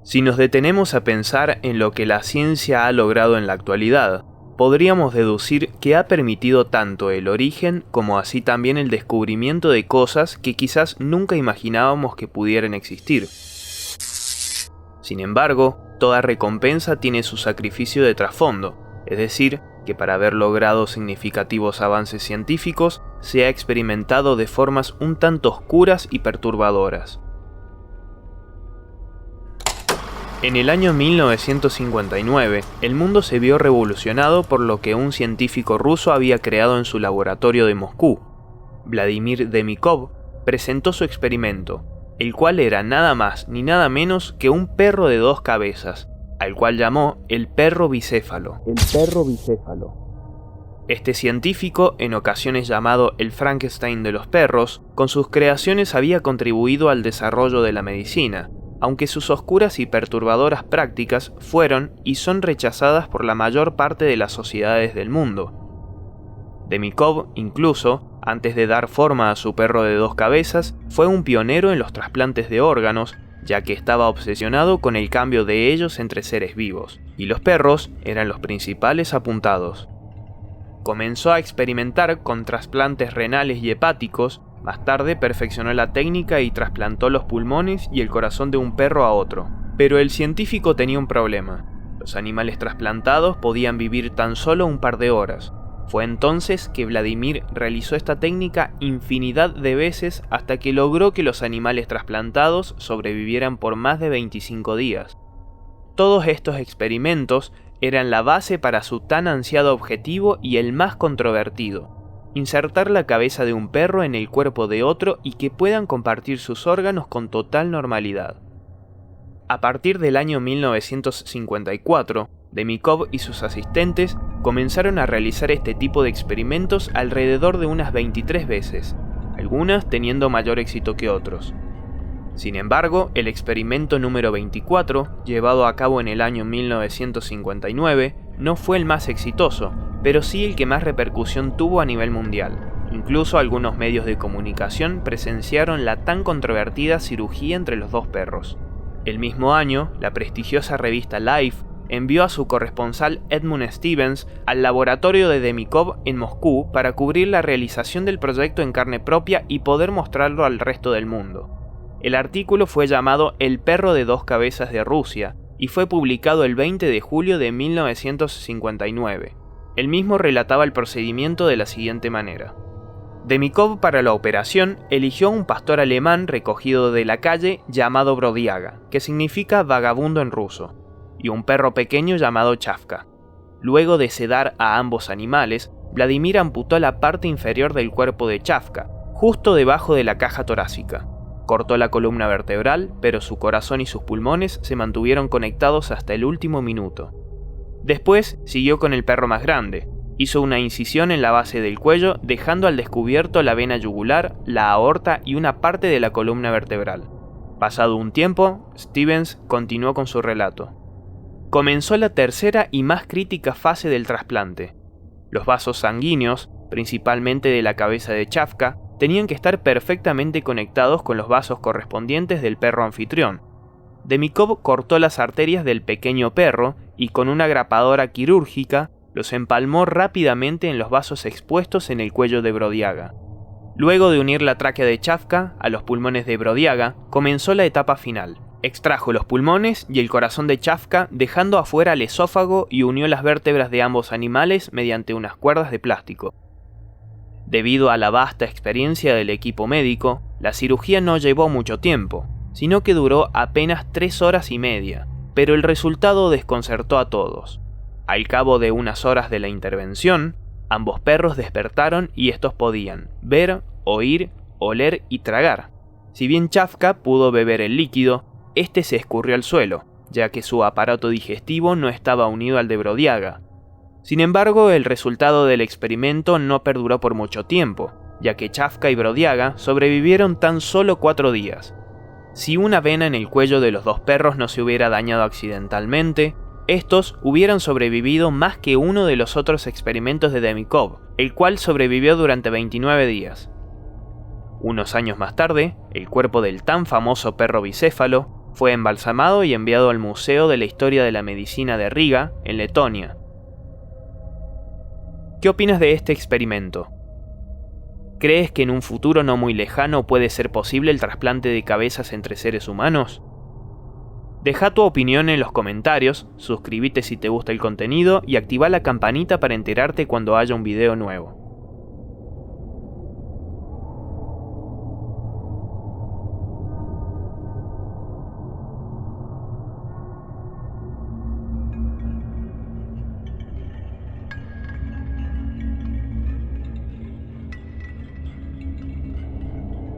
Si nos detenemos a pensar en lo que la ciencia ha logrado en la actualidad, podríamos deducir que ha permitido tanto el origen como así también el descubrimiento de cosas que quizás nunca imaginábamos que pudieran existir. Sin embargo, toda recompensa tiene su sacrificio de trasfondo, es decir, que para haber logrado significativos avances científicos, se ha experimentado de formas un tanto oscuras y perturbadoras. En el año 1959, el mundo se vio revolucionado por lo que un científico ruso había creado en su laboratorio de Moscú. Vladimir Demikov presentó su experimento, el cual era nada más ni nada menos que un perro de 2 cabezas, al cual llamó el perro bicéfalo. Este científico, en ocasiones llamado el Frankenstein de los perros, con sus creaciones había contribuido al desarrollo de la medicina, aunque sus oscuras y perturbadoras prácticas fueron y son rechazadas por la mayor parte de las sociedades del mundo. Demikov, incluso, antes de dar forma a su perro de 2 cabezas, fue un pionero en los trasplantes de órganos, ya que estaba obsesionado con el cambio de ellos entre seres vivos, y los perros eran los principales apuntados. Comenzó a experimentar con trasplantes renales y hepáticos. Más tarde perfeccionó la técnica y trasplantó los pulmones y el corazón de un perro a otro. Pero el científico tenía un problema. Los animales trasplantados podían vivir tan solo un par de horas. Fue entonces que Vladimir realizó esta técnica infinidad de veces hasta que logró que los animales trasplantados sobrevivieran por más de 25 días. Todos estos experimentos eran la base para su tan ansiado objetivo y el más controvertido: insertar la cabeza de un perro en el cuerpo de otro y que puedan compartir sus órganos con total normalidad. A partir del año 1954, Demikov y sus asistentes comenzaron a realizar este tipo de experimentos alrededor de unas 23 veces, algunas teniendo mayor éxito que otros. Sin embargo, el experimento número 24, llevado a cabo en el año 1959, no fue el más exitoso, pero sí el que más repercusión tuvo a nivel mundial. Incluso algunos medios de comunicación presenciaron la tan controvertida cirugía entre los 2 perros. El mismo año, la prestigiosa revista Life envió a su corresponsal Edmund Stevens al laboratorio de Demikov en Moscú para cubrir la realización del proyecto en carne propia y poder mostrarlo al resto del mundo. El artículo fue llamado El perro de 2 cabezas de Rusia y fue publicado el 20 de julio de 1959. El mismo relataba el procedimiento de la siguiente manera. Demikov para la operación eligió a un pastor alemán recogido de la calle llamado Brodiaga, que significa vagabundo en ruso, y un perro pequeño llamado Chavka. Luego de sedar a ambos animales, Vladimir amputó la parte inferior del cuerpo de Chavka, justo debajo de la caja torácica. Cortó la columna vertebral, pero su corazón y sus pulmones se mantuvieron conectados hasta el último minuto. Después siguió con el perro más grande. Hizo una incisión en la base del cuello, dejando al descubierto la vena yugular, la aorta y una parte de la columna vertebral. Pasado un tiempo, Stevens continuó con su relato. Comenzó la tercera y más crítica fase del trasplante. Los vasos sanguíneos, principalmente de la cabeza de Chavka, tenían que estar perfectamente conectados con los vasos correspondientes del perro anfitrión. Demikov cortó las arterias del pequeño perro y con una grapadora quirúrgica los empalmó rápidamente en los vasos expuestos en el cuello de Brodiaga. Luego de unir la tráquea de Chavka a los pulmones de Brodiaga, comenzó la etapa final. Extrajo los pulmones y el corazón de Chavka, dejando afuera el esófago, y unió las vértebras de ambos animales mediante unas cuerdas de plástico. Debido a la vasta experiencia del equipo médico, la cirugía no llevó mucho tiempo, sino que duró apenas 3 horas y media, pero el resultado desconcertó a todos. Al cabo de unas horas de la intervención, ambos perros despertaron y estos podían ver, oír, oler y tragar. Si bien Chavka pudo beber el líquido, este se escurrió al suelo, ya que su aparato digestivo no estaba unido al de Brodiaga. Sin embargo, el resultado del experimento no perduró por mucho tiempo, ya que Chavka y Brodiaga sobrevivieron tan solo 4 días. Si una vena en el cuello de los 2 perros no se hubiera dañado accidentalmente, estos hubieran sobrevivido más que uno de los otros experimentos de Demikov, el cual sobrevivió durante 29 días. Unos años más tarde, el cuerpo del tan famoso perro bicéfalo Fue embalsamado y enviado al Museo de la Historia de la Medicina de Riga, en Letonia. ¿Qué opinas de este experimento? ¿Crees que en un futuro no muy lejano puede ser posible el trasplante de cabezas entre seres humanos? Deja tu opinión en los comentarios, suscríbete si te gusta el contenido y activa la campanita para enterarte cuando haya un video nuevo.